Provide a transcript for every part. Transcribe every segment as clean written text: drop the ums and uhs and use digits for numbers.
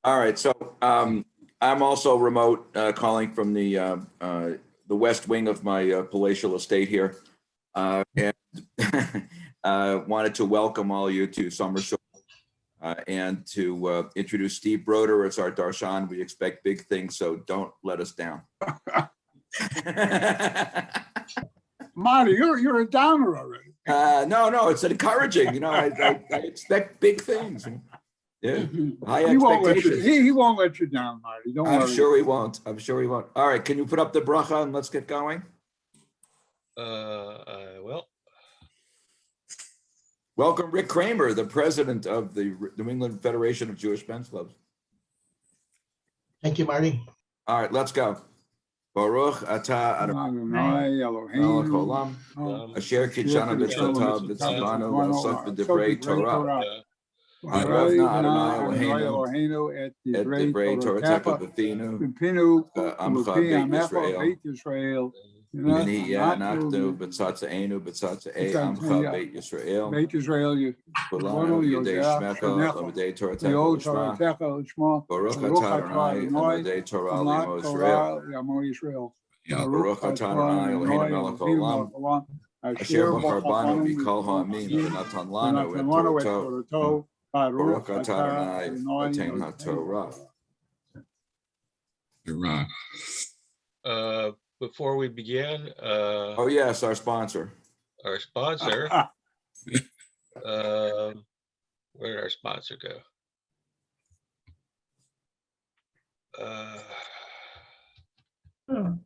All right, so I'm also remote calling from the west wing of my palatial estate here, and wanted to welcome all of you to Summer Shul and to introduce Steve Broder as our darshan. We expect big things, so don't let us down. Marty, you're a downer already. No, it's encouraging. You know, I expect big things. Yeah, high He expectations. won't let you down, Marty. Don't worry. I'm sure he won't. I'm sure he won't. All right, can you put up the bracha and let's get going? Well, Welcome, Rick Kramer, the president of the New England Federation of Jewish Men's Clubs. Thank you, Marty. All right, let's go. Baruch atah Adonai melech haolam, asher kitshanu b'tzatav v'tzavanu l'asok b'divrei Torah. V'ahavna Adonai Eloheinu et divrei Toratecha b'finu amcha beit Yisrael. V'nihiyeh anachnu b'tzatzeinu b'tzatzei amcha beit Yisrael. Kulanu yodei shmecha l'modei Toratecha l'shma. Baruch atah Adonai l'modei Torah l'mo Yisrael. Baruch atah Adonai Eloheinu melech haolam. Asher bachar banu mikol ha'amin v'natan lanu et Torato. Baruch atah Adonai Eloheinu haTorah. before we begin, Oh yes, our sponsor. our sponsor, where did our sponsor go? Let's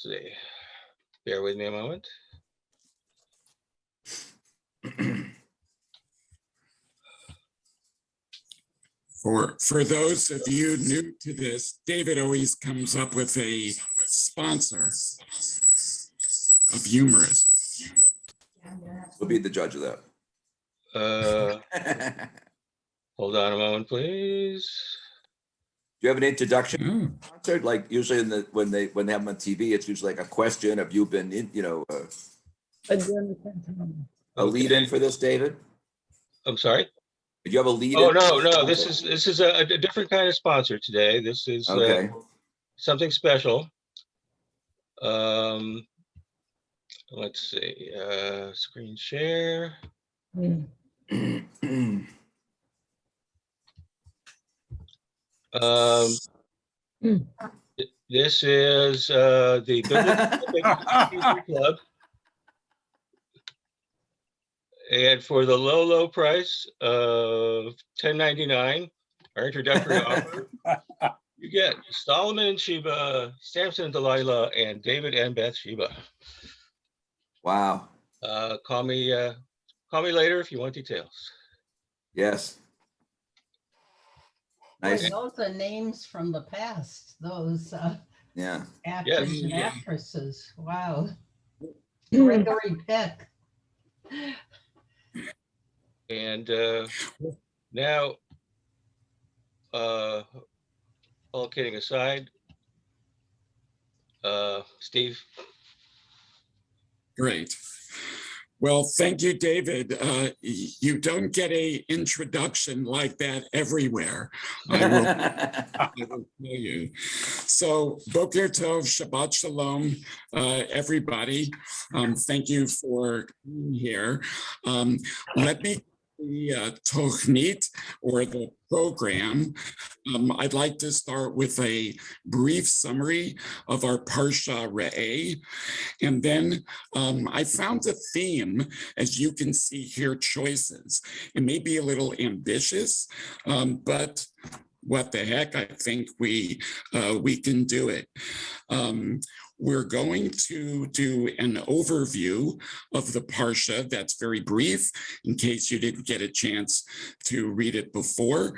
see. Bear with me a moment. For those of you new to this, David always comes up with a sponsor of humorists. We'll be the judge of that. Hold on a moment, please. Do you have an introduction? Oh, Sponsor? Like usually in the when they have them on TV, it's usually like a question. Have you been in, a lead in for this, David? I'm sorry. Did you have a lead? Oh, in no. This is a different kind of sponsor today. This is okay. something special. Let's see. Screen share. This is the Biblical Club, and for the low price of $10.99, our introductory offer, you get Solomon and Sheba, Samson and Delilah, and David and Bathsheba. Wow. Call me later if you want details. Yes. Nice. Boy, those are names from the past, those Yeah. actors and actresses. Wow. Gregory Peck. And now, all kidding aside, Steve. great. Well, thank you, David. You don't get an introduction like that everywhere. I will tell you. So, Boker Tov, Shabbat Shalom, everybody. Thank you for being here. Let me the Tochnit, or the program. I'd like to start with a brief summary of our Parsha Re'eh. And then I found a theme, as you can see here, choices. It may be a little ambitious, but what the heck, I think we can do it. We're going to do an overview of the Parsha that's very brief, in case you didn't get a chance to read it before.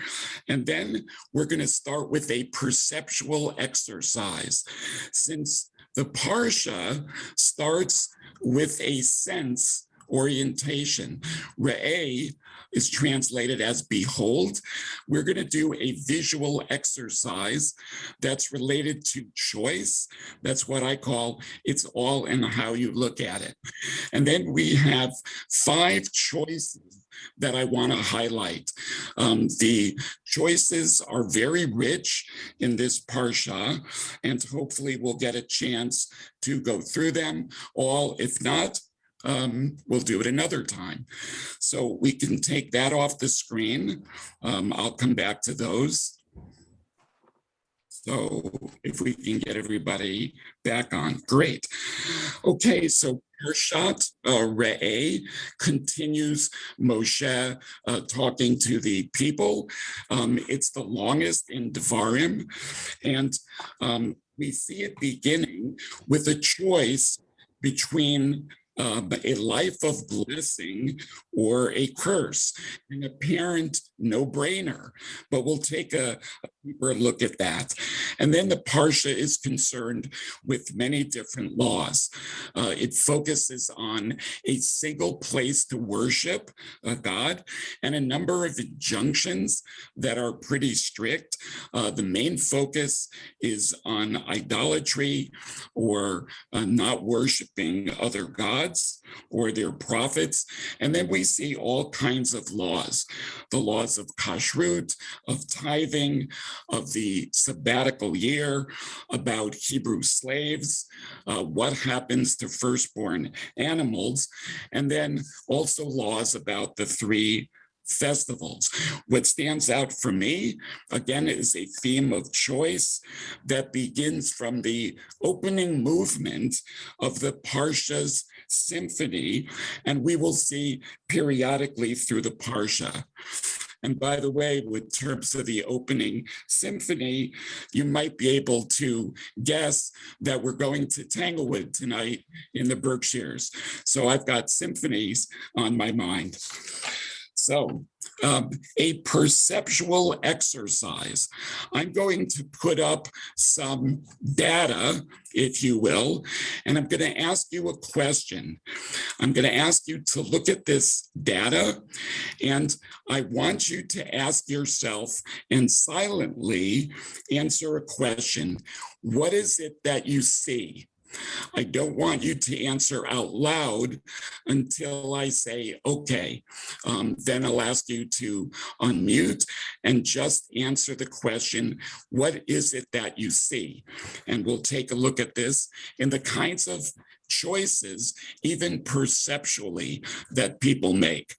And then we're going to start with a perceptual exercise. Since the Parsha starts with a sense orientation. Re'eh is translated as behold. We're going to do a visual exercise that's related to choice. That's what I call it's all in how you look at it. And then we have 5 choices that I want to highlight. The choices are very rich in this parsha, and hopefully we'll get a chance to go through them all. If not, we'll do it another time. So we can take that off the screen. I'll come back to those. So if we can get everybody back on, great. Okay, so Parshat Re'eh continues Moshe talking to the people. It's the longest in Devarim, and we see it beginning with a choice between a life of blessing or a curse, an apparent no-brainer, but we'll take a deeper look at that. And then the Parsha is concerned with many different laws. It focuses on a single place to worship God and a number of injunctions that are pretty strict. The main focus is on idolatry or not worshiping other gods or their prophets. And then we see all kinds of laws, the laws of kashrut, of tithing, of the sabbatical year, about Hebrew slaves, what happens to firstborn animals, and then also laws about the 3 festivals. What stands out for me, again, is a theme of choice that begins from the opening movement of the Parsha's symphony, and we will see periodically through the Parsha. And by the way, with terms of the opening symphony, you might be able to guess that we're going to Tanglewood tonight in the Berkshires. So I've got symphonies on my mind. So a perceptual exercise. I'm going to put up some data, if you will, and I'm going to ask you a question. I'm going to ask you to look at this data, and I want you to ask yourself and silently answer a question. What is it that you see? I don't want you to answer out loud until I say, okay. Then I'll ask you to unmute and just answer the question, what is it that you see? And we'll take a look at this in the kinds of choices, even perceptually, that people make.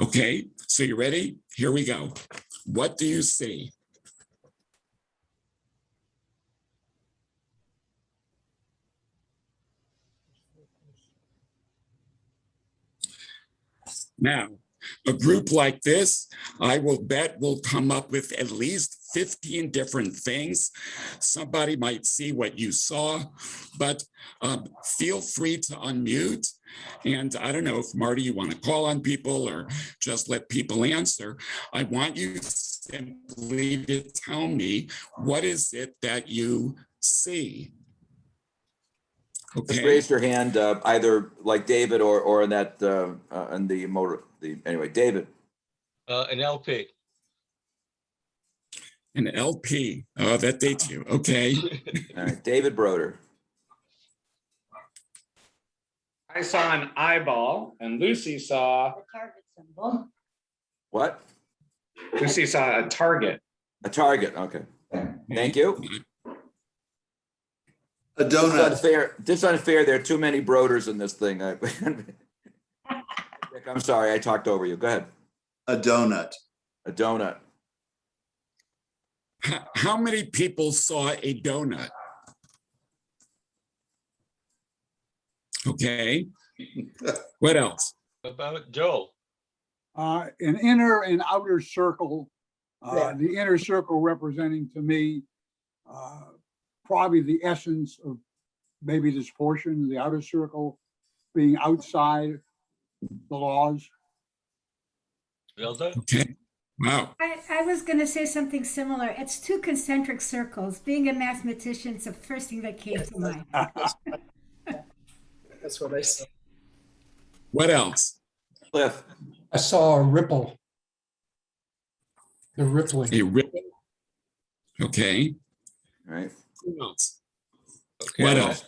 Okay, so you ready? Here we go. What do you see? Now, a group like this, I will bet will come up with at least 15 different things. Somebody might see what you saw, but feel free to unmute. And I don't know if Marty, you want to call on people or just let people answer. I want you simply to tell me, what is it that you see? Just raise your hand, either like David or in that in the motor. Anyway, David. An LP. An LP. Oh, that dates you. Okay. All right, David Broder. I saw an eyeball, and Lucy saw. The target symbol. What? Lucy saw a target. A target. Okay. Thank you. A donut. This unfair. There are too many Broders in this thing. I'm sorry, I talked over you. Go ahead. A donut. A donut. How many people saw a donut? Okay. What else? About Joel. An inner and outer circle. The inner circle representing to me probably the essence of maybe this portion, the outer circle being outside the laws. Vilda? Okay. Wow. I was going to say something similar. It's 2 concentric circles. Being a mathematician, it's the first thing that came to mind. That's what I see. What else? Cliff. I saw a ripple. The rippling. A ripple. Okay. All right. Who else? Okay, What else?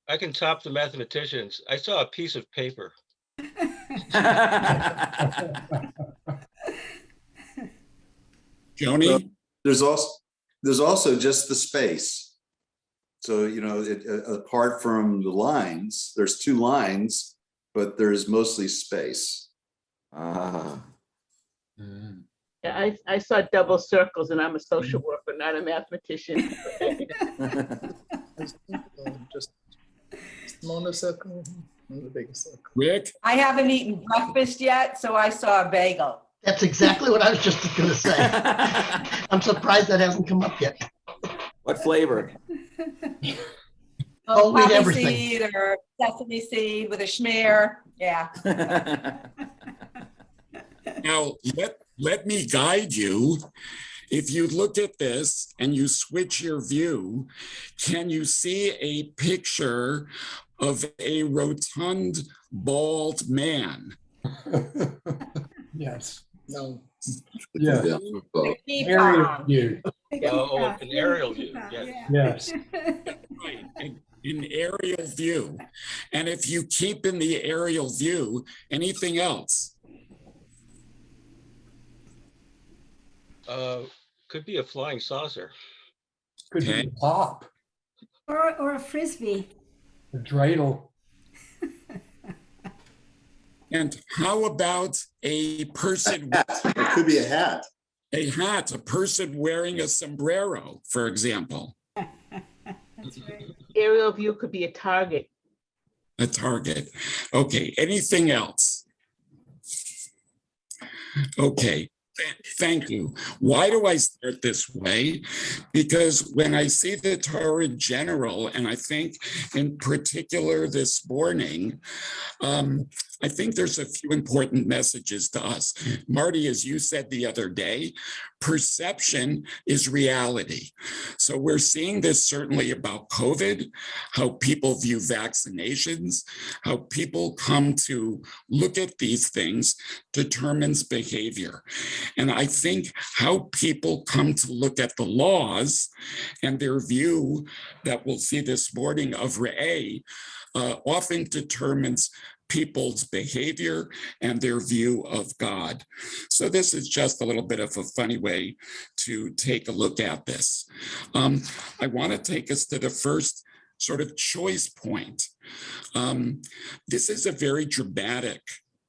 I can top the mathematicians. I saw a piece of paper. Joni? There's also just the space. So, you know, apart from the lines, there's two lines, but there's mostly space. Ah. Yeah, I saw double circles, and I'm a social worker, not a mathematician. Just smaller circle, and the bigger circle. Rick? I haven't eaten breakfast yet, so I saw a bagel. That's exactly what I was just going to say. I'm surprised that hasn't come up yet. What flavor? I'll eat Poppy everything. seed or sesame seed with a schmear. Yeah. Now, let me guide you. If you look at this and you switch your view, can you see a picture of a rotund, bald man? Yes. No. Yeah. Pecan. View. Oh, an aerial view. Yes. Yes. Right, an aerial view. And if you keep in the aerial view, anything else? Could be a flying saucer. Could be Okay. a pop, Or a frisbee. a dreidel. And how about a person, It could be a hat. a hat, a person wearing a sombrero, for example, That's right. Aerial view could be a target. a target. Okay, anything else? Okay, thank you. Why do I start this way? Because when I see the Torah in general, and I think in particular this morning, I think there's a few important messages to us. Marty, as you said the other day, perception is reality. So we're seeing this certainly about COVID, how people view vaccinations, how people come to look at these things determines behavior. And I think how people come to look at the laws and their view that we'll see this morning of Re'eh often determines people's behavior and their view of God. So this is just a little bit of a funny way to take a look at this. I want to take us to the first sort of choice point. This is a very dramatic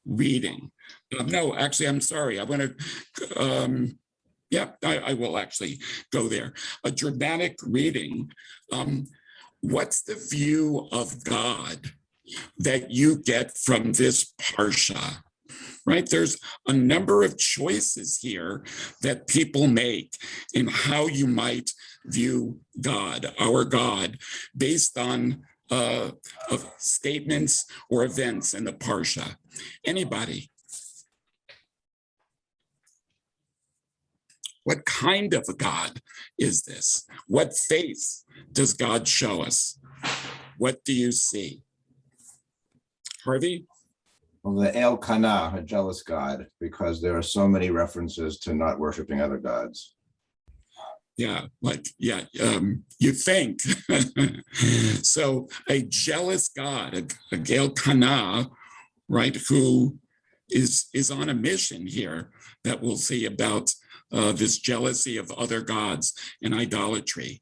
reading. No, actually, I'm sorry. I want to, I will actually go there. A dramatic reading. What's the view of God that you get from this parsha, right? There's a number of choices here that people make in how you might view God, our God, based on of statements or events in the parsha. Anybody? What kind of a God is this? What face does God show us? What do you see? Harvey? Well, the El Kana, a jealous God, because there are so many references to not worshiping other gods. Yeah, you think. So a jealous God, a El Kana, right, who is on a mission here that we'll see about this jealousy of other gods and idolatry.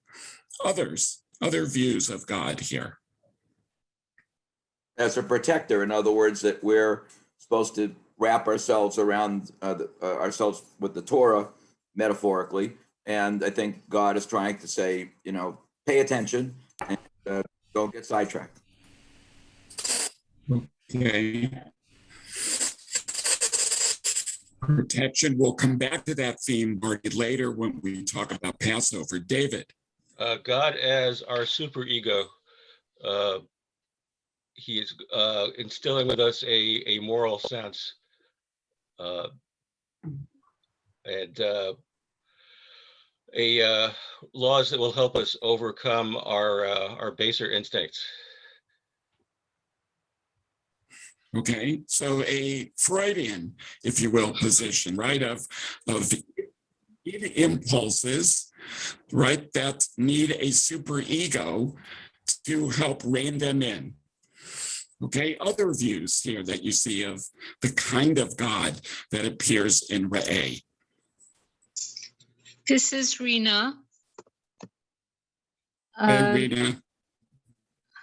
Other views of God here. As a protector, in other words, that we're supposed to wrap ourselves around ourselves with the Torah, metaphorically. And I think God is trying to say, pay attention and don't get sidetracked. Okay. Protection, we'll come back to that theme, Marty, later when we talk about Passover. David. God as our superego. He is instilling with us a moral sense and laws that will help us overcome our baser instincts. Okay, so a Freudian, if you will, position, right, of impulses, right, that need a superego to help rein them in. Okay, other views here that you see of the kind of God that appears in Re'eh. This is Rena. Hey, Rena.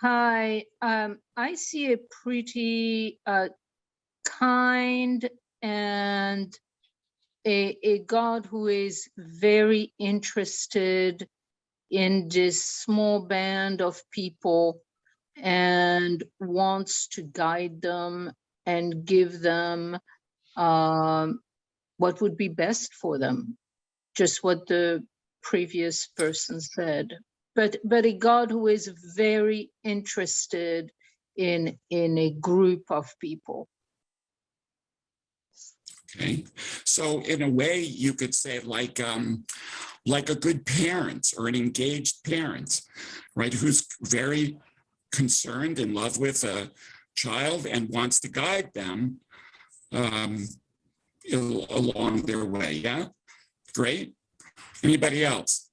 Hi, I see a pretty kind and a God who is very interested in this small band of people and wants to guide them and give them what would be best for them, just what the previous person said. But a God who is very interested in a group of people. Okay, so in a way you could say like a good parent or an engaged parent, right, who's very concerned, in love with a child and wants to guide them along their way. Yeah, great. Anybody else?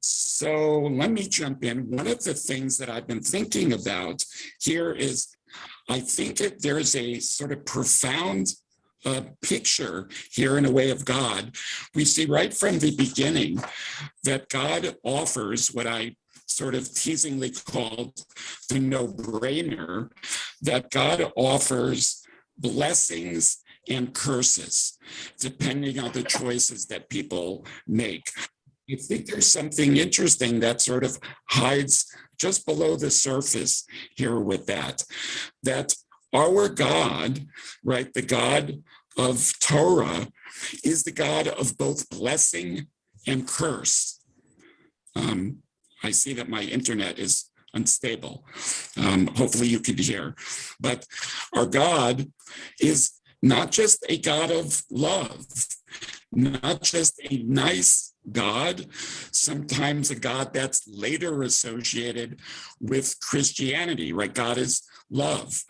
So let me jump in. One of the things that I've been thinking about here is I think there's a sort of profound picture here in a way of God. We see right from the beginning that God offers what I sort of teasingly called the no-brainer, that God offers blessings and curses, depending on the choices that people make. I think there's something interesting that sort of hides just below the surface here with that our God, right, the God of Torah, is the God of both blessing and curse. I see that my internet is unstable. Hopefully you can hear. But our God is not just a God of love, not just a nice God, sometimes a God that's later associated with Christianity, right? God is love.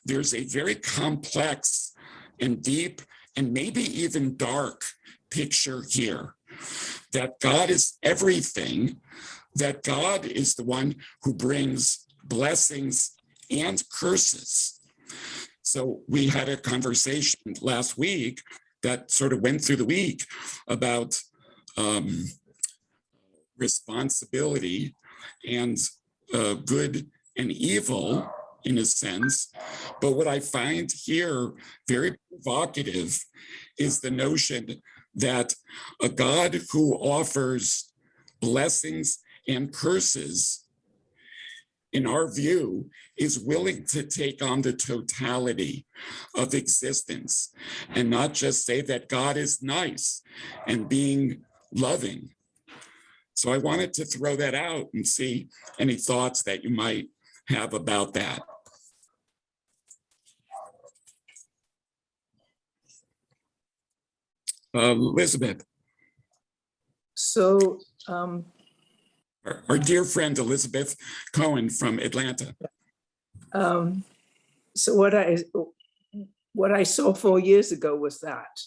There's a very complex and deep and maybe even dark picture here, that God is everything, that God is the one who brings blessings and curses. So we had a conversation last week that sort of went through the week about responsibility and good and evil in a sense. But what I find here very provocative is the notion that a God who offers blessings and curses, in our view, is willing to take on the totality of existence and not just say that God is nice and being loving. So I wanted to throw that out and see any thoughts that you might have about that. Elizabeth. So our dear friend Elizabeth Cohen from Atlanta. So what I saw 4 years ago was that,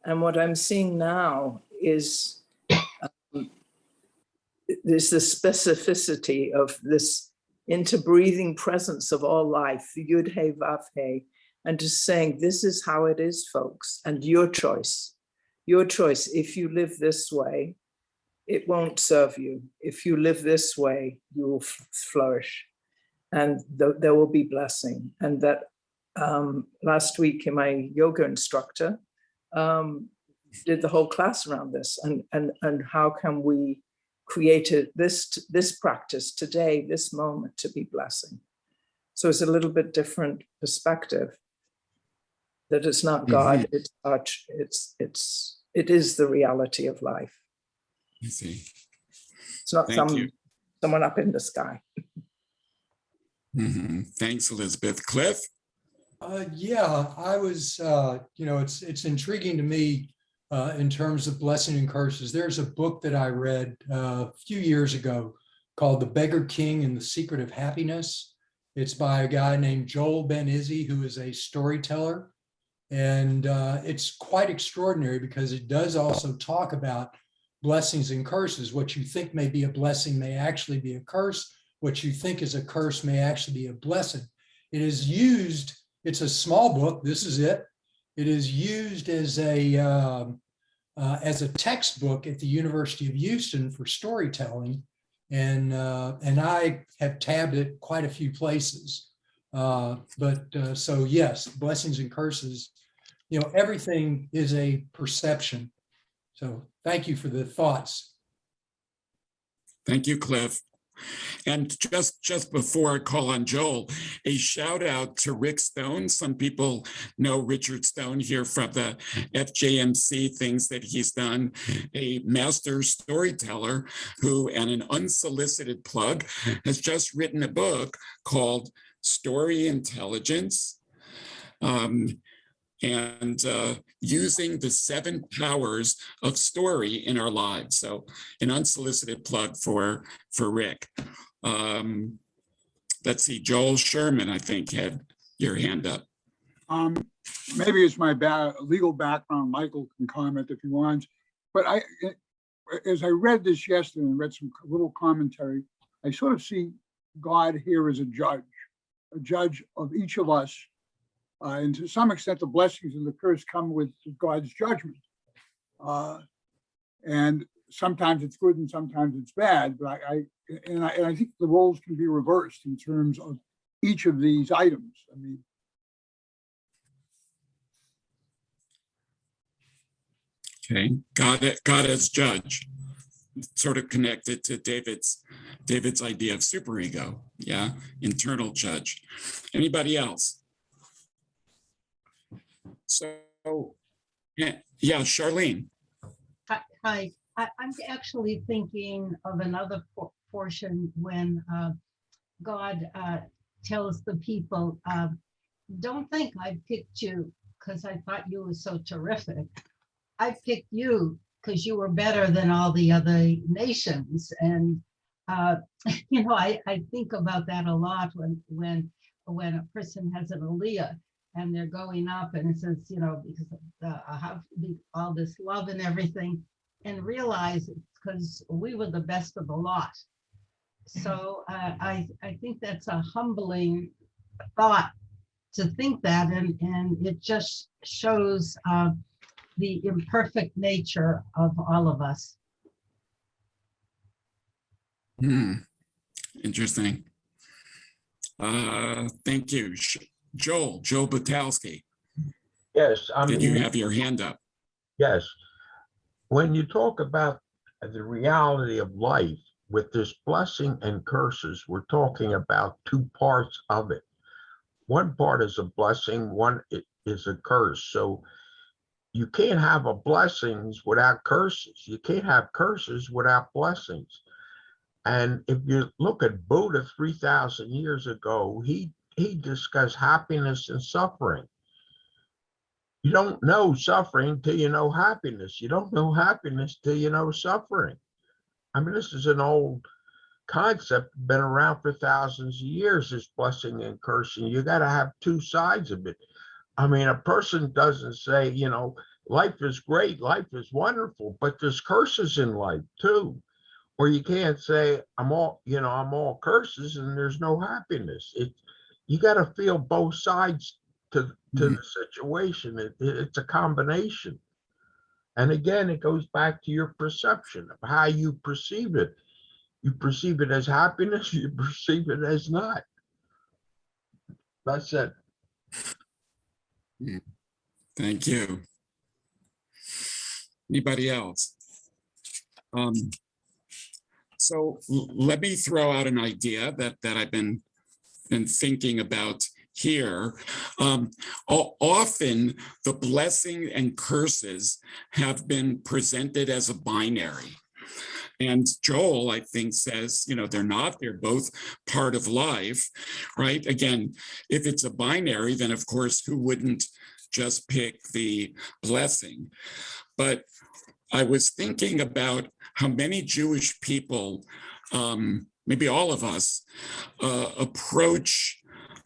and what I'm seeing now is there's the specificity of this interbreathing presence of all life, the Yud He Vav He, and just saying, this is how it is, folks, and your choice. Your choice. If you live this way, it won't serve you. If you live this way, you will flourish, and there will be blessing. And that last week, my yoga instructor did the whole class around this, and how can we create this practice today, this moment, to be blessing. So it's a little bit different perspective. That it's not God, it is the reality of life. I see. It's not someone up in the sky. Mm-hmm. Thanks, Elizabeth. Cliff? Yeah, I was, it's intriguing to me in terms of blessing and curses. There's a book that I read a few years ago called The Beggar King and the Secret of Happiness. It's by a guy named Joel Ben Izzy, who is a storyteller. And it's quite extraordinary because it does also talk about blessings and curses. What you think may be a blessing may actually be a curse. What you think is a curse may actually be a blessing. It is used, it's a small book, this is it. It is used as a textbook at the University of Houston for storytelling. And I have tabbed it quite a few places. So yes, blessings and curses, you know, everything is a perception. So thank you for the thoughts. Thank you, Cliff. And just before I call on Joel, a shout out to Rick Stone. Some people know Richard Stone here from the FJMC, things that he's done, a master storyteller who, and an unsolicited plug, has just written a book called Story Intelligence. Using the 7 powers of story in our lives. So an unsolicited plug for Rick. Let's see, Joel Sherman, I think, had your hand up. Maybe it's my legal background. Michael can comment if he wants. But as I read this yesterday and read some little commentary, I sort of see God here as a judge of each of us. And to some extent, the blessings and the curse come with God's judgment. And sometimes it's good and sometimes it's bad. But I think the roles can be reversed in terms of each of these items. I mean, okay, God as judge, sort of connected to David's idea of superego. Yeah, internal judge. Anybody else? So, yeah, Charlene. Hi, I'm actually thinking of another portion when God tells the people, don't think I picked you because I thought you were so terrific. I picked you because you were better than all the other nations. And, you know, I think about that a lot when a person has an aliyah. And they're going up and it says, you know, because I have all this love and everything, and realize it's because we were the best of the lot. So I think that's a humbling thought to think that, and it just shows the imperfect nature of all of us. Interesting. Thank you. Joe Butowski. Yes, I mean, did you have your hand up? Yes. When you talk about the reality of life with this blessing and curses, we're talking about 2 parts of it. One part is a blessing, one is a curse. So you can't have a blessings without curses. You can't have curses without blessings. And if you look at Buddha 3,000 years ago, he discussed happiness and suffering. You don't know suffering till you know happiness. You don't know happiness till you know suffering. I mean, this is an old concept, been around for thousands of years, this blessing and cursing. You got to have 2 sides of it. I mean, a person doesn't say, you know, life is great, life is wonderful, but there's curses in life too. Or you can't say, I'm all curses and there's no happiness. You got to feel both sides to the situation. It's a combination. And again, it goes back to your perception of how you perceive it. You perceive it as happiness, you perceive it as not. That's it. Thank you. Anybody else? So let me throw out an idea that I've been thinking about here. Often the blessing and curses have been presented as a binary. And Joel, I think, says, you know, they're not, they're both part of life, right? Again, if it's a binary, then of course, who wouldn't just pick the blessing? But I was thinking about how many Jewish people maybe all of us, approach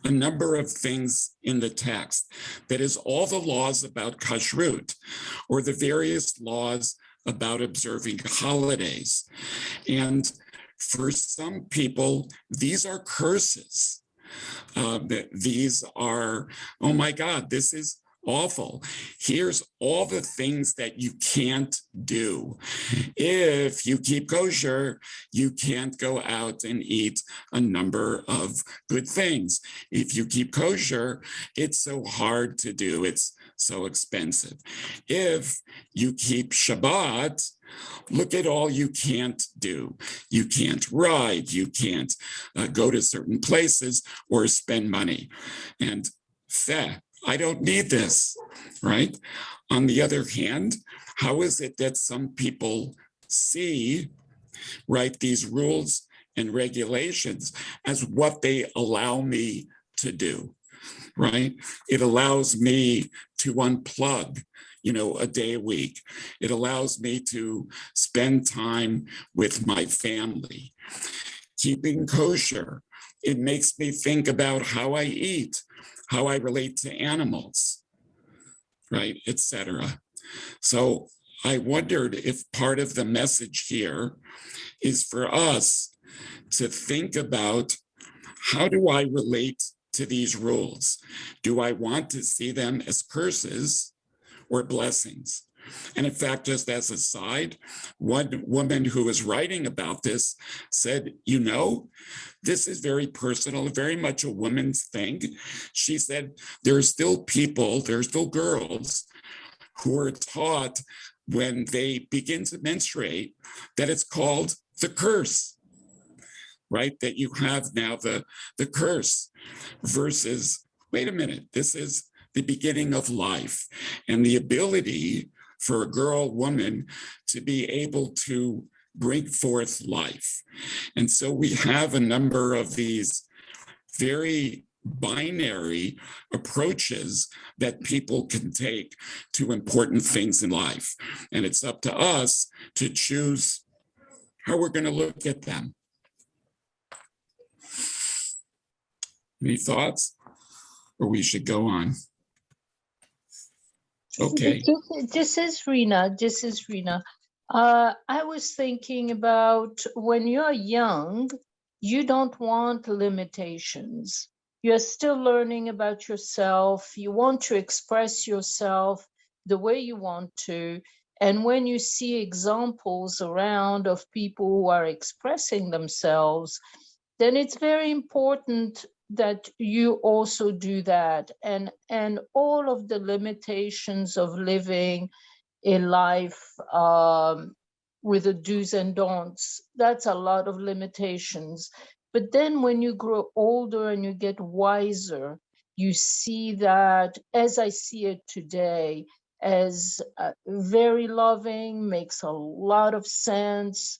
a number of things in the text. That is, all the laws about kashrut, or the various laws about observing holidays. And for some people, these are curses. These are, oh my God, this is awful. Here's all the things that you can't do. If you keep kosher, you can't go out and eat a number of good things. If you keep kosher, it's so hard to do. It's so expensive. If you keep Shabbat, look at all you can't do. You can't ride, you can't go to certain places or spend money. And I don't need this, right? On the other hand, how is it that some people see, right, these rules and regulations as what they allow me to do, right? It allows me to unplug, a day a week. It allows me to spend time with my family. Keeping kosher, it makes me think about how I eat, how I relate to animals, right, etc. So I wondered if part of the message here is for us to think about, how do I relate to these rules? Do I want to see them as curses or blessings? And in fact, just as a side, one woman who was writing about this said, this is very personal, very much a woman's thing. She said, there are still girls who are taught when they begin to menstruate that it's called the curse, right? That you have now the curse versus, wait a minute, this is the beginning of life, and the ability for a girl, woman, to be able to bring forth life. And so we have a number of these very binary approaches that people can take to important things in life. And it's up to us to choose how we're going to look at them. Any thoughts? Or we should go on. Okay. This is Rena. I was thinking about when you're young, you don't want limitations. You're still learning about yourself. You want to express yourself the way you want to. And when you see examples around of people who are expressing themselves, then it's very important that you also do that. And all of the limitations of living a life with the do's and don'ts, that's a lot of limitations. But then when you grow older and you get wiser, you see that, as I see it today, as very loving, makes a lot of sense.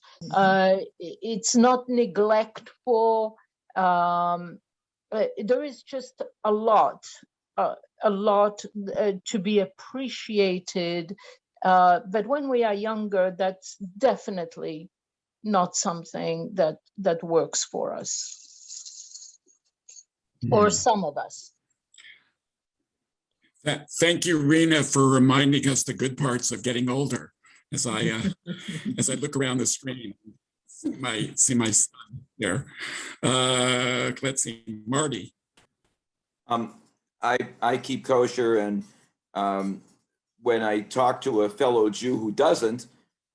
It's not neglectful. There is just a lot to be appreciated. But when we are younger, that's definitely not something that works for us, or some of us. Thank you, Rena, for reminding us the good parts of getting older. As I look around the screen, see my son here. Let's see, Marty. I keep kosher, and when I talk to a fellow Jew who doesn't,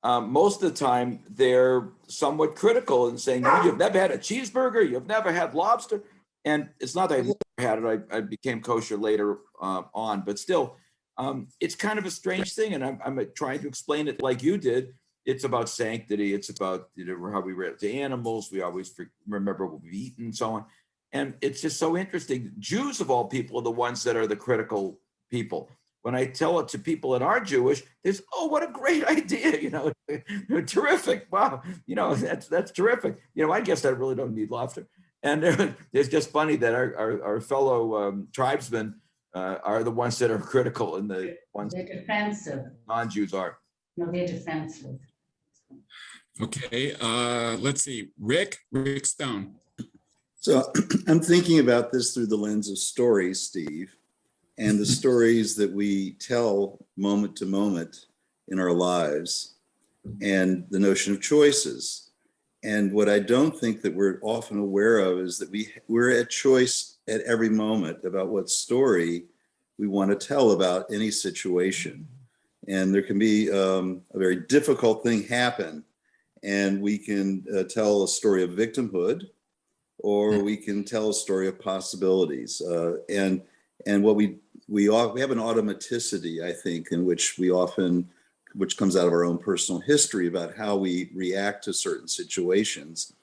most of the time they're somewhat critical and saying, you've never had a cheeseburger, you've never had lobster. And it's not that I never had it, I became kosher later on, but still, it's kind of a strange thing. And I'm trying to explain it like you did. It's about sanctity. It's about how we relate to animals. We always remember what we've eaten and so on. And it's just so interesting. Jews, of all people, are the ones that are the critical people. When I tell it to people that are Jewish, there's, oh, what a great idea, terrific. Wow, that's terrific. I guess I really don't need lobster. And it's just funny that our fellow tribesmen are the ones that are critical, and the ones they're defensive. Non-Jews are. No, they're defensive. Okay, let's see, Rick Stone. So I'm thinking about this through the lens of stories, Steve, and the stories that we tell moment to moment in our lives, and the notion of choices. And what I don't think that we're often aware of is that we're at choice at every moment about what story we want to tell about any situation. And there can be a very difficult thing happen, and we can tell a story of victimhood, or we can tell a story of possibilities. And what we have an automaticity, I think, in which which comes out of our own personal history about how we react to certain situations,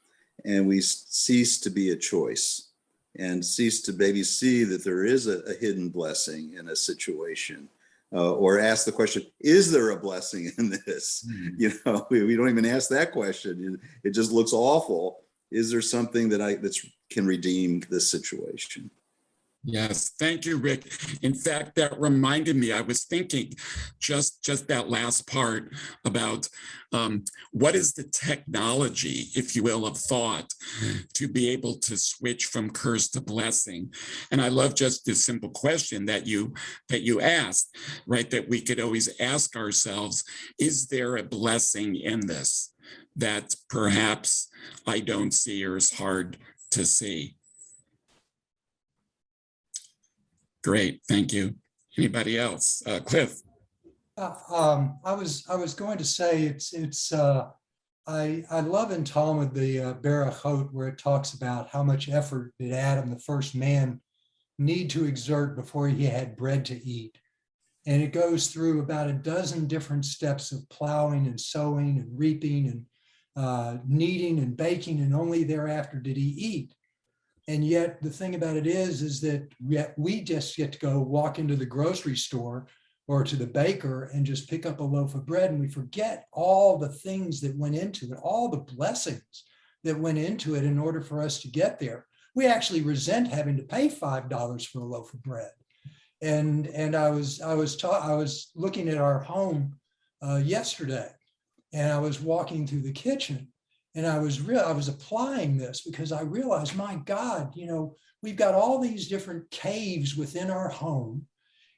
and we cease to be a choice and cease to maybe see that there is a hidden blessing in a situation, or ask the question, is there a blessing in this? You know, we don't even ask that question. It just looks awful. Is there something that can redeem this situation? Yes, thank you, Rick. In fact, that reminded me, I was thinking just that last part about what is the technology, if you will, of thought to be able to switch from curse to blessing. And I love just this simple question that you asked, right? That we could always ask ourselves, is there a blessing in this that perhaps I don't see or is hard to see? Great, thank you. Anybody else? Cliff. I was going to say I love in Talmud the Berachot, where it talks about how much effort did Adam, the first man, need to exert before he had bread to eat. And it goes through about a dozen different steps of plowing and sowing and reaping and kneading and baking, and only thereafter did he eat. And yet the thing about it is that we just get to go walk into the grocery store or to the baker and just pick up a loaf of bread, and we forget all the things that went into it, all the blessings that went into it in order for us to get there. We actually resent having to pay $5 for a loaf of bread. And I was looking at our home yesterday, and I was walking through the kitchen. And I was applying this because I realized, my God, you know, we've got all these different caves within our home,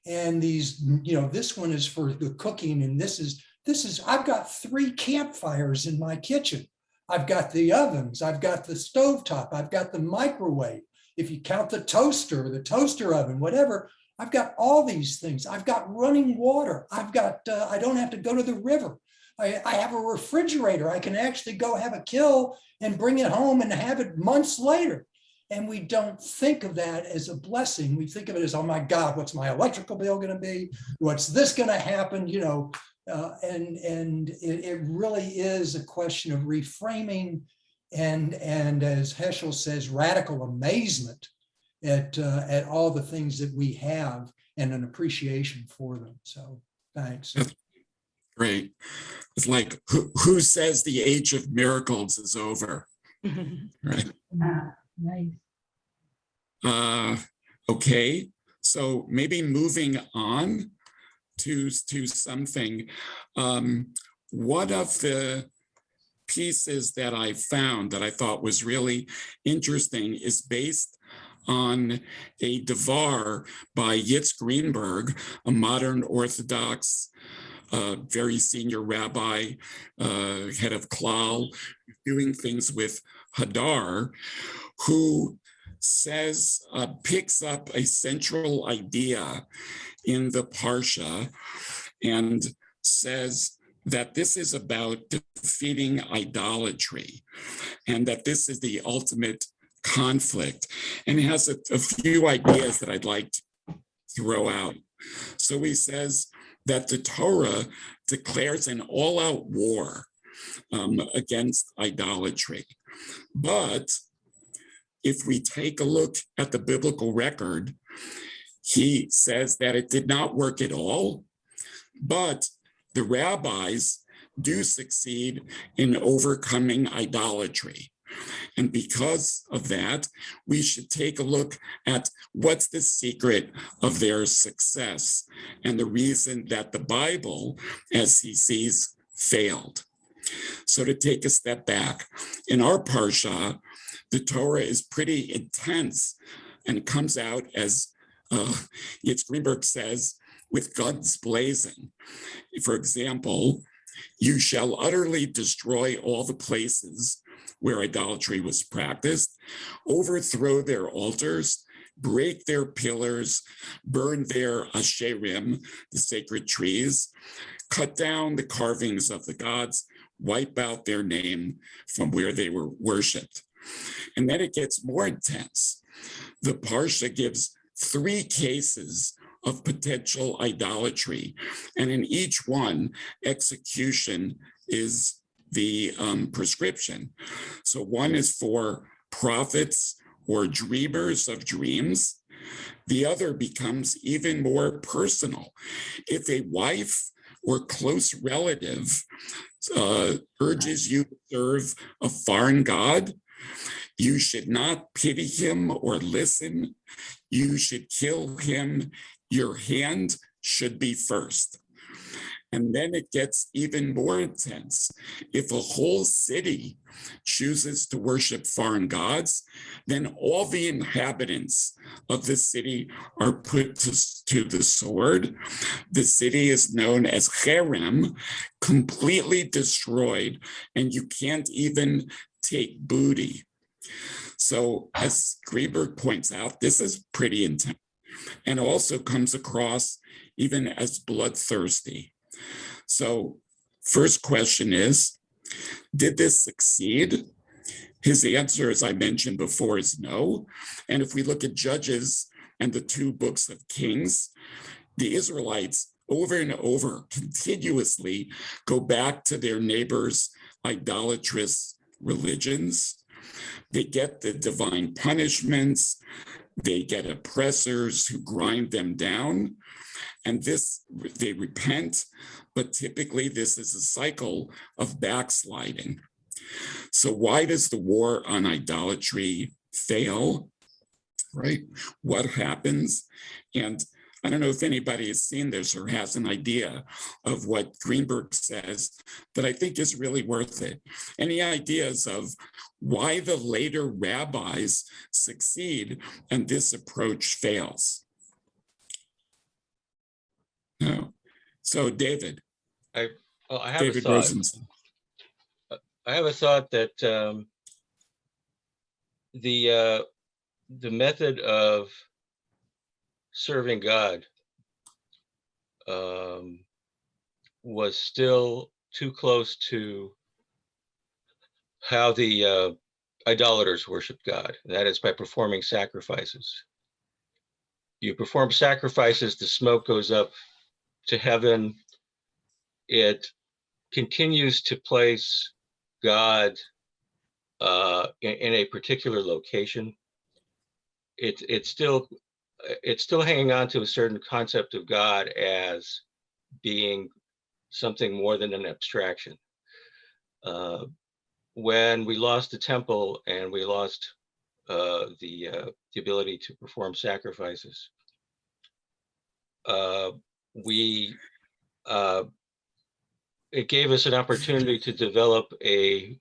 and these, you know, this one is for the cooking, and this is I've got 3 campfires in my kitchen. I've got the ovens, I've got the stovetop, I've got the microwave. If you count the toaster oven, whatever, I've got all these things. I've got running water. I've got I don't have to go to the river. I have a refrigerator. I can actually go have a kill and bring it home and have it months later. And we don't think of that as a blessing. We think of it as, oh my God, what's my electrical bill going to be? What's this going to happen? You know, and it really is a question of reframing and as Heschel says, radical amazement at all the things that we have and an appreciation for them. So thanks. Great. It's like, who says the age of miracles is over? Right. Nice. Okay, so maybe moving on to something. One of the pieces that I found that I thought was really interesting is based on a devar by Yitz Greenberg, a modern Orthodox very senior rabbi, head of Klal, doing things with Hadar, who says, picks up a central idea in the Parsha and says that this is about defeating idolatry and that this is the ultimate conflict, and has a few ideas that I'd like to throw out. So he says that the Torah declares an all-out war against idolatry. But if we take a look at the biblical record, he says that it did not work at all, but the rabbis do succeed in overcoming idolatry. And because of that, we should take a look at what's the secret of their success and the reason that the Bible, as he sees, failed. So to take a step back, in our Parsha, the Torah is pretty intense and comes out as, Yitz Greenberg says, with guns blazing. For example, you shall utterly destroy all the places where idolatry was practiced, overthrow their altars, break their pillars, burn their asherim, the sacred trees, cut down the carvings of the gods, wipe out their name from where they were worshipped. And then it gets more intense. The Parsha gives 3 cases of potential idolatry, and in each one, execution is the prescription. So one is for prophets or dreamers of dreams. The other becomes even more personal. If a wife or close relative urges you to serve a foreign god, you should not pity him or listen. You should kill him. Your hand should be first. And then it gets even more intense. If a whole city chooses to worship foreign gods, then all the inhabitants of the city are put to the sword. The city is known as Cherem, completely destroyed, and you can't even take booty. So as Greenberg points out, this is pretty intense and also comes across even as bloodthirsty. So first question is, did this succeed? His answer, as I mentioned before, is no. And if we look at Judges and the 2 books of Kings, the Israelites over and over continuously go back to their neighbors' idolatrous religions. They get the divine punishments. They get oppressors who grind them down. And this, they repent, but typically this is a cycle of backsliding. So why does the war on idolatry fail, right? What happens? And I don't know if anybody has seen this or has an idea of what Greenberg says, but I think is really worth it. Any ideas of why the later rabbis succeed and this approach fails? No. So David. I have David a thought. Rosenson. I have a thought that the method of serving God was still too close to how the idolaters worshiped God. And that is by performing sacrifices. You perform sacrifices, the smoke goes up to heaven. It continues to place God in a particular location. It's still hanging on to a certain concept of God as being something more than an abstraction. When we lost the temple and we lost the ability to perform sacrifices, it gave us an opportunity to develop a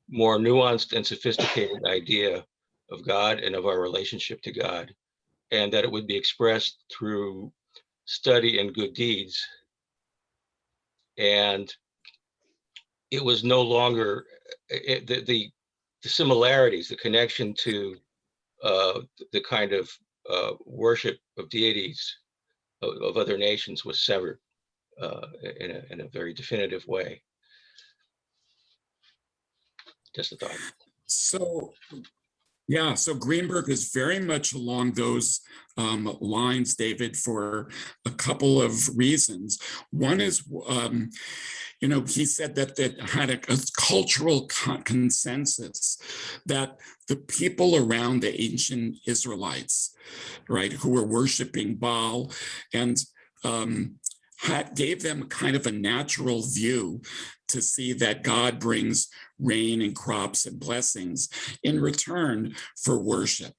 more nuanced and sophisticated idea of God and of our relationship to God, and that it would be expressed through study and good deeds. And it was no longer the similarities, the connection to the kind of worship of deities of other nations was severed in a very definitive way. Just a thought. So, yeah, so Greenberg is very much along those lines, David, for a couple of reasons. One is, he said that had a cultural consensus that the people around the ancient Israelites, right, who were worshiping Baal and gave them kind of a natural view to see that God brings rain and crops and blessings in return for worship.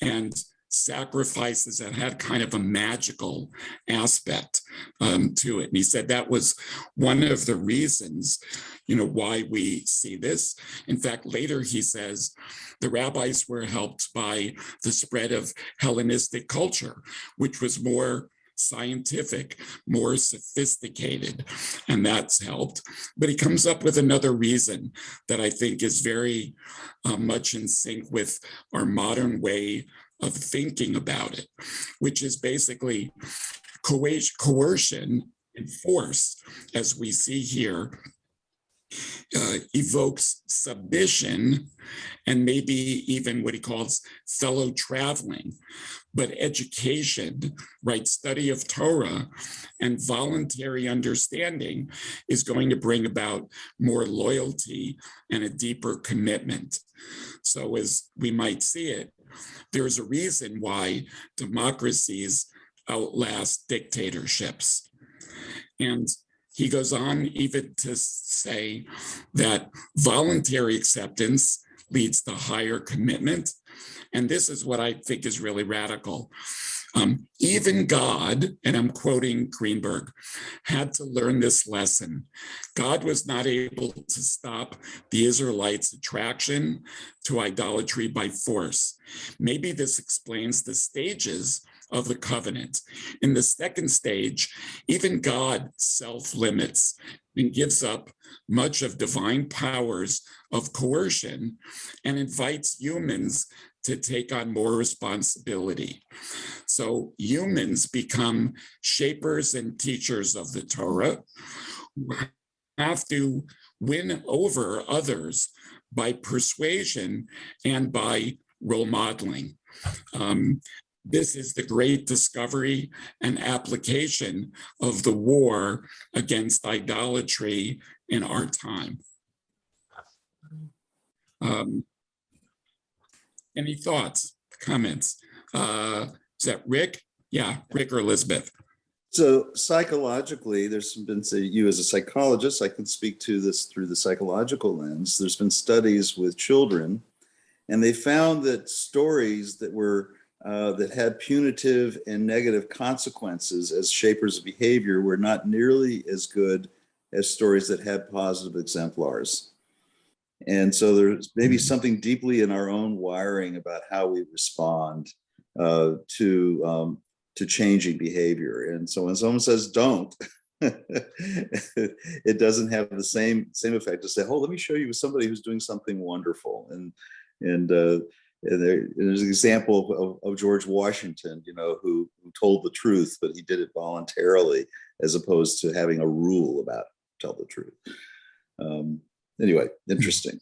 And sacrifices that had kind of a magical aspect to it. And he said that was one of the reasons, why we see this. In fact, later he says the rabbis were helped by the spread of Hellenistic culture, which was more scientific, more sophisticated, and that's helped. But he comes up with another reason that I think is very much in sync with our modern way of thinking about it, which is basically coercion and force, as we see here, evokes submission and maybe even what he calls fellow traveling. But education, right, study of Torah and voluntary understanding is going to bring about more loyalty and a deeper commitment. So as we might see it, there's a reason why democracies outlast dictatorships. And he goes on even to say that voluntary acceptance leads to higher commitment. And this is what I think is really radical. Even God, and I'm quoting Greenberg, had to learn this lesson. God was not able to stop the Israelites' attraction to idolatry by force. Maybe this explains the stages of the covenant. In the second stage, even God self-limits and gives up much of divine powers of coercion and invites humans to take on more responsibility. So humans become shapers and teachers of the Torah, who have to win over others by persuasion and by role modeling. This is the great discovery and application of the war against idolatry in our time. Any thoughts, comments? Is that Rick? Yeah, Rick or Elizabeth? So psychologically, there's been, say, you as a psychologist, I can speak to this through the psychological lens. There's been studies with children, and they found that stories that were that had punitive and negative consequences as shapers of behavior were not nearly as good as stories that had positive exemplars. And so there's maybe something deeply in our own wiring about how we respond to changing behavior. And so when someone says don't, it doesn't have the same effect to say, oh, let me show you somebody who's doing something wonderful. And there's an example of George Washington, who told the truth, but he did it voluntarily as opposed to having a rule about tell the truth. Anyway, interesting.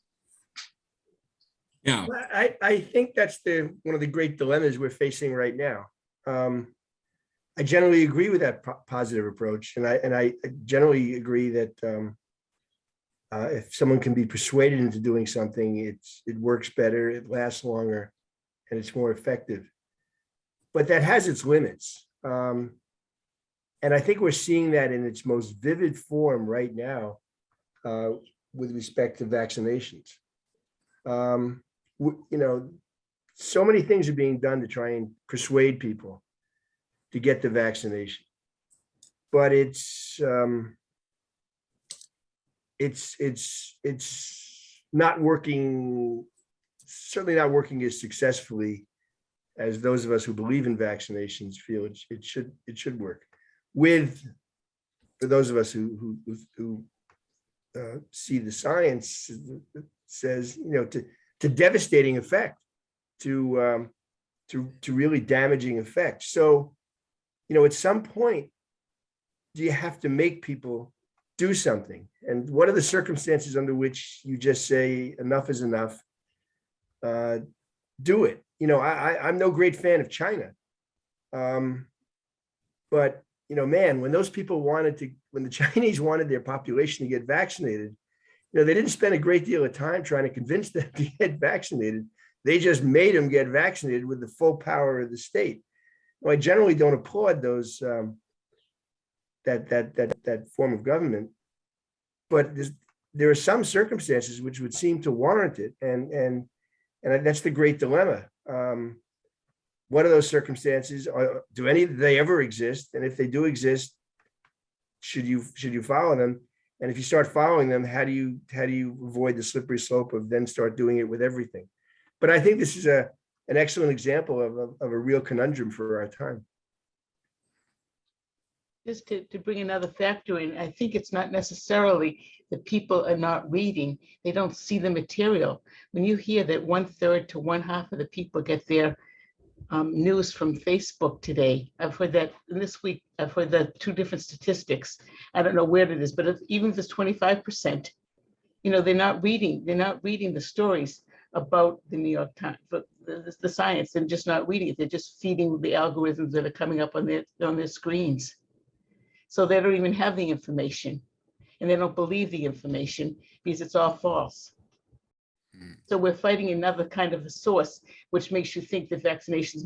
Yeah, I think that's one of the great dilemmas we're facing right now. I generally agree with that positive approach, and I generally agree that if someone can be persuaded into doing something, it works better, it lasts longer, and it's more effective. But that has its limits, and I think we're seeing that in its most vivid form right now with respect to vaccinations. So many things are being done to try and persuade people to get the vaccination, but it's not working, certainly not working as successfully as those of us who believe in vaccinations feel it should work. For those of us who see the science says, to devastating effect, to really damaging effect. So, at some point, do you have to make people do something? And what are the circumstances under which you just say enough is enough? Do it. I'm no great fan of China, but man, when the Chinese wanted their population to get vaccinated, they didn't spend a great deal of time trying to convince them to get vaccinated. They just made them get vaccinated with the full power of the state. I generally don't applaud those that form of government, but there are some circumstances which would seem to warrant it, and that's the great dilemma. what are those circumstances? Do they ever exist? And if they do exist, should you follow them? And if you start following them, how do you avoid the slippery slope of then start doing it with everything? But I think this is an excellent example of a real conundrum for our time. Just to bring another factor in, I think it's not necessarily that people are not reading, they don't see the material. When you hear that 1/3 to 1/2 of the people get their news from Facebook today, I've heard that this week, I've heard that 2 different statistics. I don't know where it is, but even if it's 25%, they're not reading the stories about the New York Times, but the science, and just not reading it. They're just feeding the algorithms that are coming up on their screens. So they don't even have the information, and they don't believe the information because it's all false. So we're fighting another kind of a source, which makes you think that vaccinations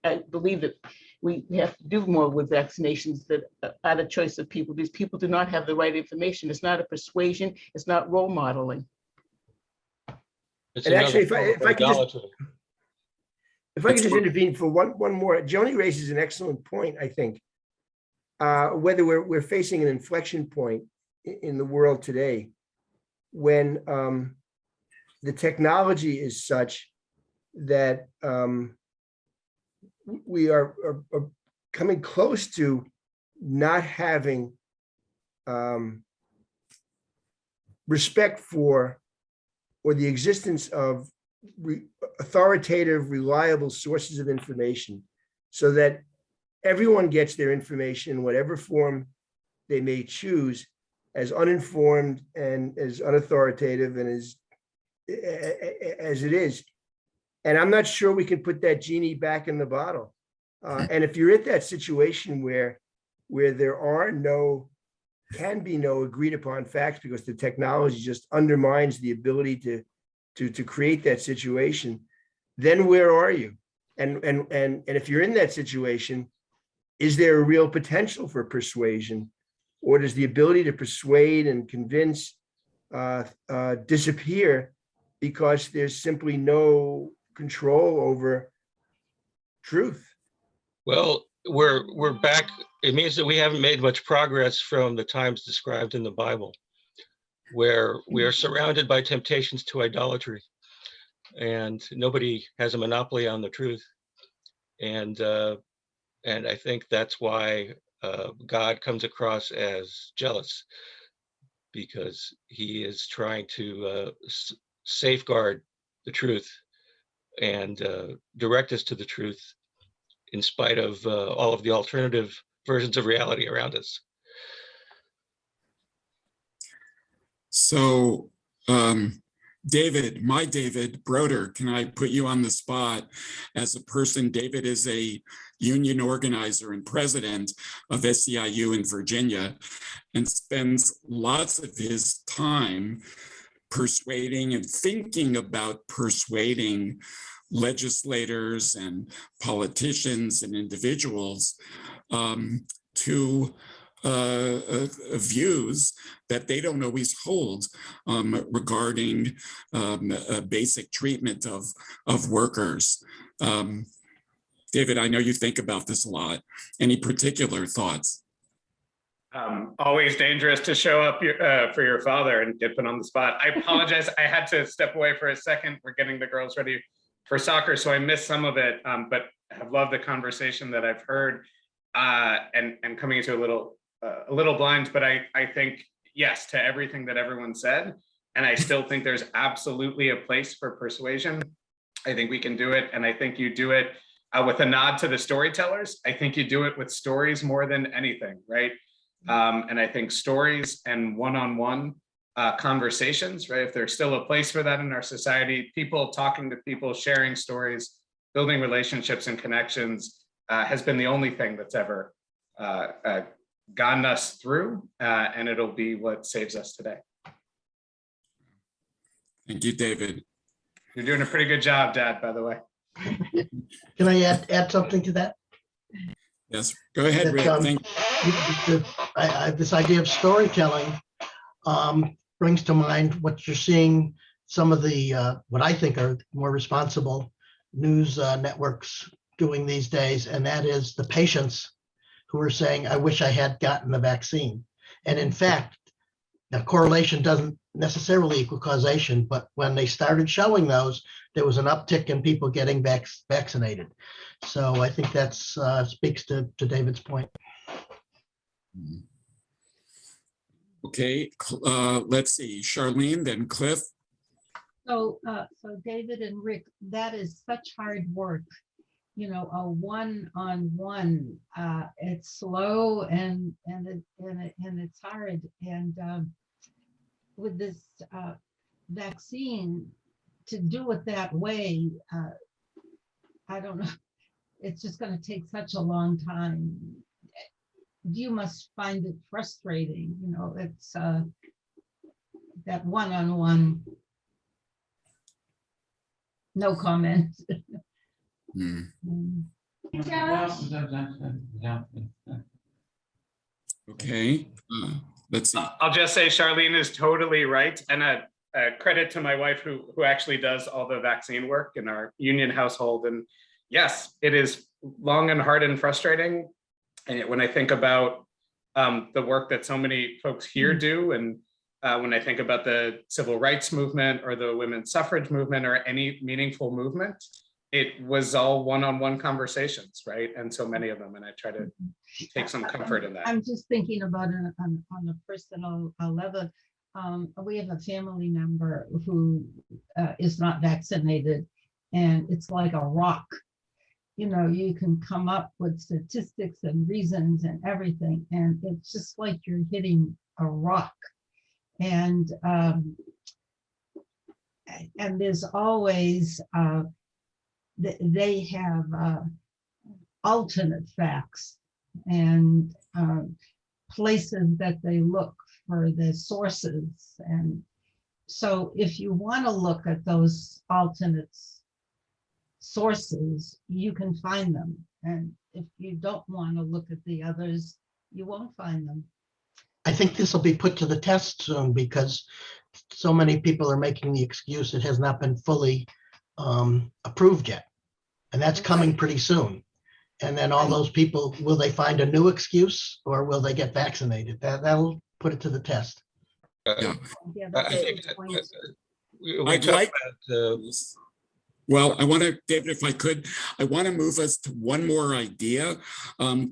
I believe that we have to do more with vaccinations that are the choice of people, because people do not have the right information. It's not a persuasion, it's not role modeling. And actually, if I could just intervene for one more, Joni raises an excellent point, I think. Whether we're facing an inflection point in the world today when the technology is such that we are coming close to not having respect for or the existence of authoritative, reliable sources of information, so that everyone gets their information in whatever form they may choose, as uninformed and as unauthoritative and as it is. And I'm not sure we can put that genie back in the bottle. And if you're at that situation where there can be no agreed upon facts because the technology just undermines the ability to create that situation, then where are you? And if you're in that situation, is there a real potential for persuasion, or does the ability to persuade and convince disappear because there's simply no control over truth? Well, we're back. It means that we haven't made much progress from the times described in the Bible, where we are surrounded by temptations to idolatry, and nobody has a monopoly on the truth. And I think that's why God comes across as jealous, because he is trying to safeguard the truth and direct us to the truth in spite of all of the alternative versions of reality around us. So, David Broder, can I put you on the spot as a person? David is a union organizer and president of SEIU in Virginia, and spends lots of his time persuading and thinking about persuading legislators and politicians and individuals to views that they don't always hold regarding basic treatment of workers. David, I know you think about this a lot. Any particular thoughts? Always dangerous to show up for your father and get put on the spot. I apologize. I had to step away for a second. We're getting the girls ready for soccer, so I missed some of it, but have loved the conversation that I've heard, and coming into a little blind, but I think yes to everything that everyone said. And I still think there's absolutely a place for persuasion. I think we can do it. And I think you do it with a nod to the storytellers. I think you do it with stories more than anything, right? And I think stories and one-on-one conversations, right? If there's still a place for that in our society, people talking to people, sharing stories, building relationships and connections has been the only thing that's ever gotten us through, and it'll be what saves us today. Thank you, David. You're doing a pretty good job, Dad, by the way. Can I add something to that? Yes, go ahead, Rick. This idea of storytelling brings to mind what you're seeing some of the, what I think are more responsible news networks doing these days, and that is the patients who are saying, I wish I had gotten the vaccine. And in fact, the correlation doesn't necessarily equal causation, but when they started showing those, there was an uptick in people getting vaccinated. So I think that's speaks to David's point. Okay, let's see, Charlene, then Cliff. So David and Rick, that is such hard work. You know, a one-on-one. It's slow and it's hard. And with this vaccine, to do it that way, I don't know. It's just going to take such a long time. You must find it frustrating. You know, it's that one-on-one. No comment. Okay, let's see. I'll just say Charlene is totally right. And a credit to my wife who actually does all the vaccine work in our union household. And yes, it is long and hard and frustrating. And when I think about the work that so many folks here do, and when I think about the civil rights movement or the women's suffrage movement or any meaningful movement, it was all one-on-one conversations, right? And so many of them, and I try to take some comfort in that. I'm just thinking about it on a personal level. We have a family member who is not vaccinated, and it's like a rock. You know, you can come up with statistics and reasons and everything, and it's just like you're hitting a rock. And there's always they have alternate facts and places that they look for the sources. And so if you want to look at those alternate sources, you can find them. And if you don't want to look at the others, you won't find them. I think this will be put to the test soon because so many people are making the excuse it has not been fully approved yet. And that's coming pretty soon. And then all those people, will they find a new excuse or will they get vaccinated? That'll put it to the test. I think we I'd talked like- about Well, I want to, David, if I could, I want to move us to one more idea.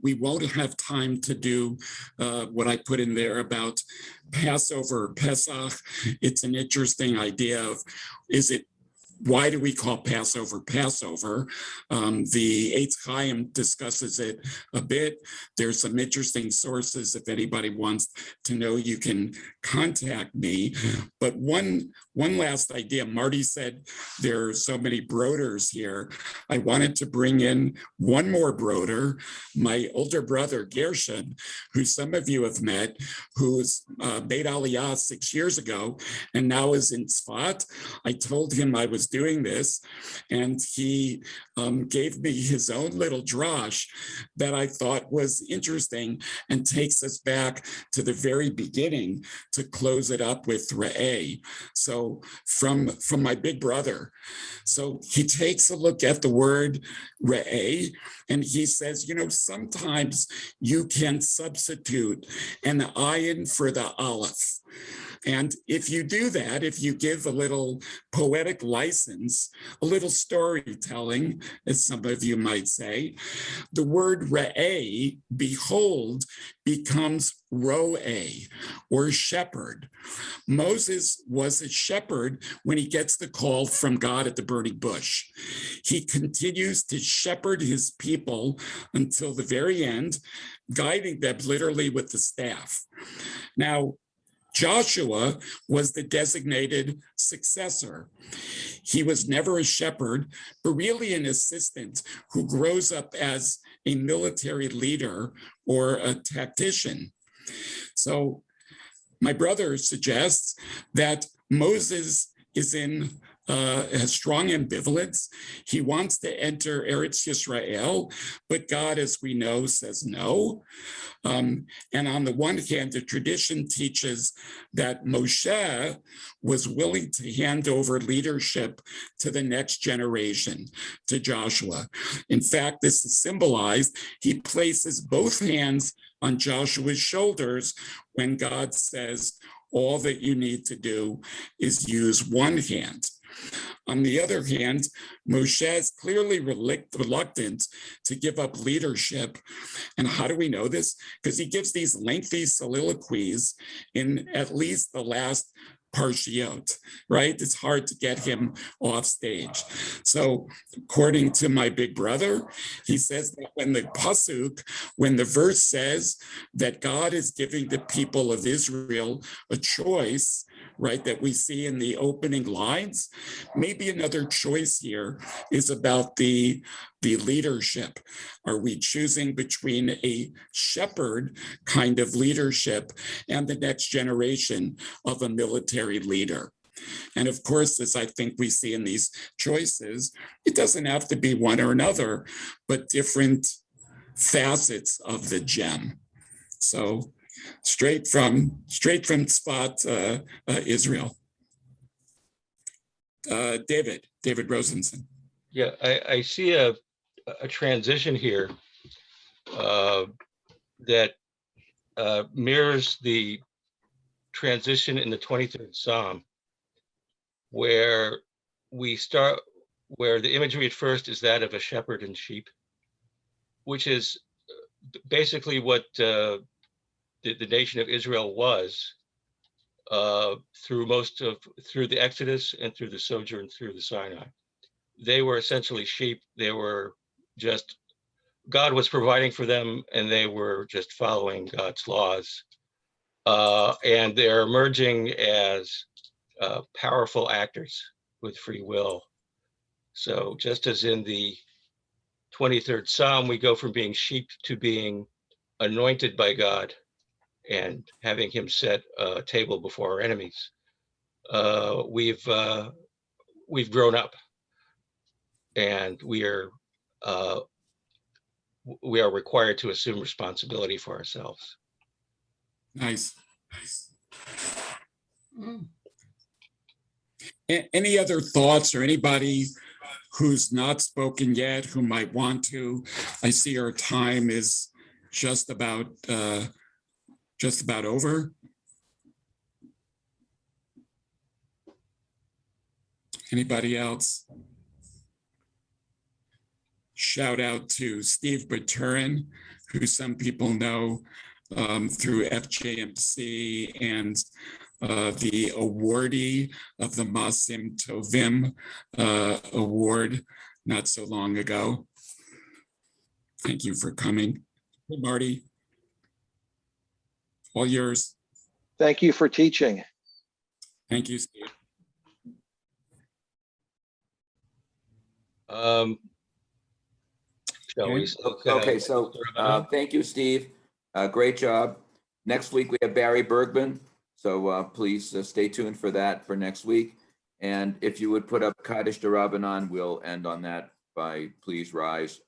We won't have time to do what I put in there about Passover, Pesach. It's an interesting idea of, why do we call Passover Passover? The Eitz Chaim discusses it a bit. There's some interesting sources. If anybody wants to know, you can contact me. But one last idea. Marty said there are so many broders here. I wanted to bring in one more broder, my older brother, Gershon, who some of you have met, who's made Aliyah 6 years ago and now is in Tzfat. I told him I was doing this, and he gave me his own little drash that I thought was interesting and takes us back to the very beginning to close it up with Re'eh. So from my big brother. So he takes a look at the word Re'eh and he says, sometimes you can substitute an ayin for the aleph. And if you do that, if you give a little poetic license, a little storytelling, as some of you might say, the word re'eh, behold, becomes ro'eh, or shepherd. Moses was a shepherd when he gets the call from God at the burning bush. He continues to shepherd his people until the very end, guiding them literally with the staff. Now, Joshua was the designated successor. He was never a shepherd, but really an assistant who grows up as a military leader or a tactician. So my brother suggests that Moses is in has strong ambivalence. He wants to enter Eretz Yisrael, but God, as we know, says no. And on the one hand, the tradition teaches that Moshe was willing to hand over leadership to the next generation, to Joshua. In fact, this is symbolized. He places both hands on Joshua's shoulders when God says, all that you need to do is use one hand. On the other hand, Moshe is clearly reluctant to give up leadership. And how do we know this? Because he gives these lengthy soliloquies in at least the last parshiot, right? It's hard to get him off stage. So according to my big brother, he says that when the verse says that God is giving the people of Israel a choice, right, that we see in the opening lines, maybe another choice here is about the leadership. Are we choosing between a shepherd kind of leadership and the next generation of a military leader? And of course, as I think we see in these choices, it doesn't have to be one or another, but different facets of the gem. So straight from Tzfat, Israel. David Rosenson. Yeah, I see a transition here that mirrors the transition in the 23rd Psalm, where the imagery at first is that of a shepherd and sheep, which is basically what the nation of Israel was through the Exodus and through the sojourn through the Sinai. They were essentially sheep. They were just, God was providing for them, and they were just following God's laws. And they're emerging as powerful actors with free will. So just as in the 23rd Psalm, we go from being sheep to being anointed by God and having him set a table before our enemies. We've grown up, and we are required to assume responsibility for ourselves. Nice. Any other thoughts, or anybody who's not spoken yet who might want to? I see our time is just about over. Anybody else? Shout out to Steve Baturin, who some people know through FJMC and the awardee of the Masim Tovim award not so long ago. Thank you for coming. Hey, Marty. All yours. Thank you for teaching. Thank you, Steve. Shall we? Okay, so thank you, Steve. Great job. Next week we have Barry Bergman, so please stay tuned for that for next week. And if you would put up Kaddish D'Rabbanan, we'll end on that by please rise.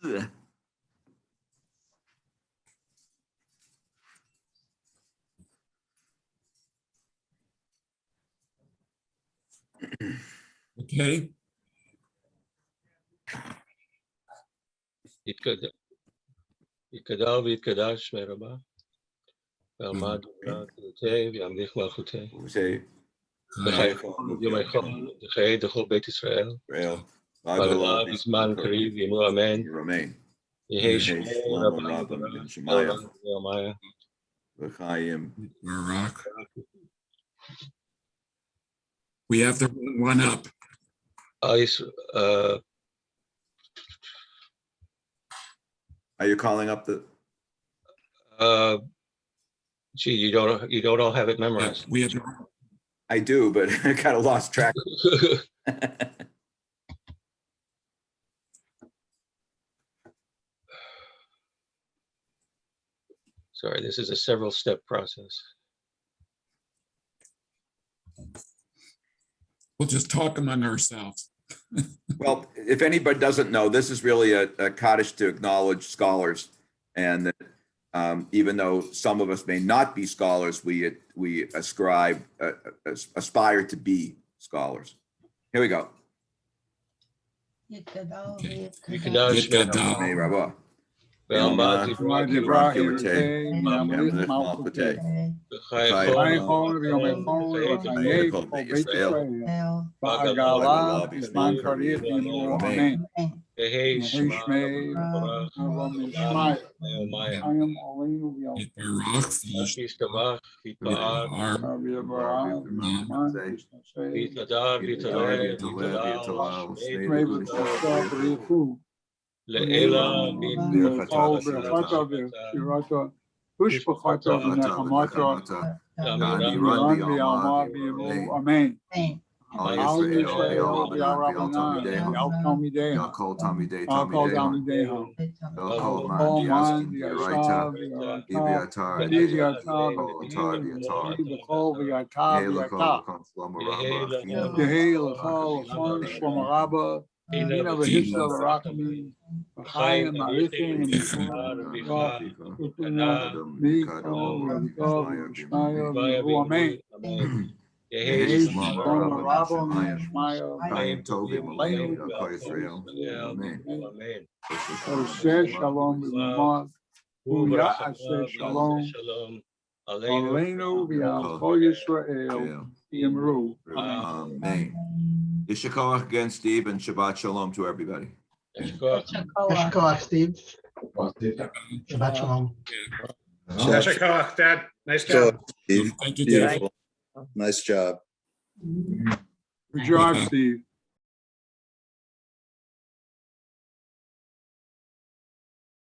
Ugh. Okay. יתגדל ויתקדש שמי רבה, ועמד גדולתה וימליך מלכותה. ימי חול וחיי דכל בית ישראל. והגלה בזמן קריב יאמרו אמן. יהי שמור רבה ועמיה. We have the one up. Are you calling up the? Gee, you don't all have it memorized. We have. I do, but I kind of lost track. Sorry, this is a several step process. We'll just talk among ourselves. Well, if anybody doesn't know, this is really a cottage to acknowledge scholars, and that even though some of us may not be scholars, we aspire to be scholars. Here we go. Amen. All Yisrael, V'al Talmidei, Yakol Talmidei, Talmidei, Yakol Man, Diaskil, V'yaraita, Iviatar, Iviatar, B'chol V'yatar, V'yatar, Yehi L'chol, L'chon, Shlomo Rabba, Hina V'hisla L'rakami, V'chayim, Marichin, Mikol, V'yikol, V'yishmael, V'yu, Amen. Yehi Shlomo Rabba, Shmael, Chaim Tovim, Aleinu, Yakol Yisrael, Amen. Oseh Shalom B'mamav, U'ya'aseh Shalom, Aleinu V'al Kol Yisrael, Yimru. Amen. Yishar Koach again, Steve, and Shabbat Shalom to everybody. Yishar Koach, Steve. Shabbat Shalom. Yishar Koach, Dad. Nice job. Steve. Thank you, Beautiful. Nice job. Good job, Steve.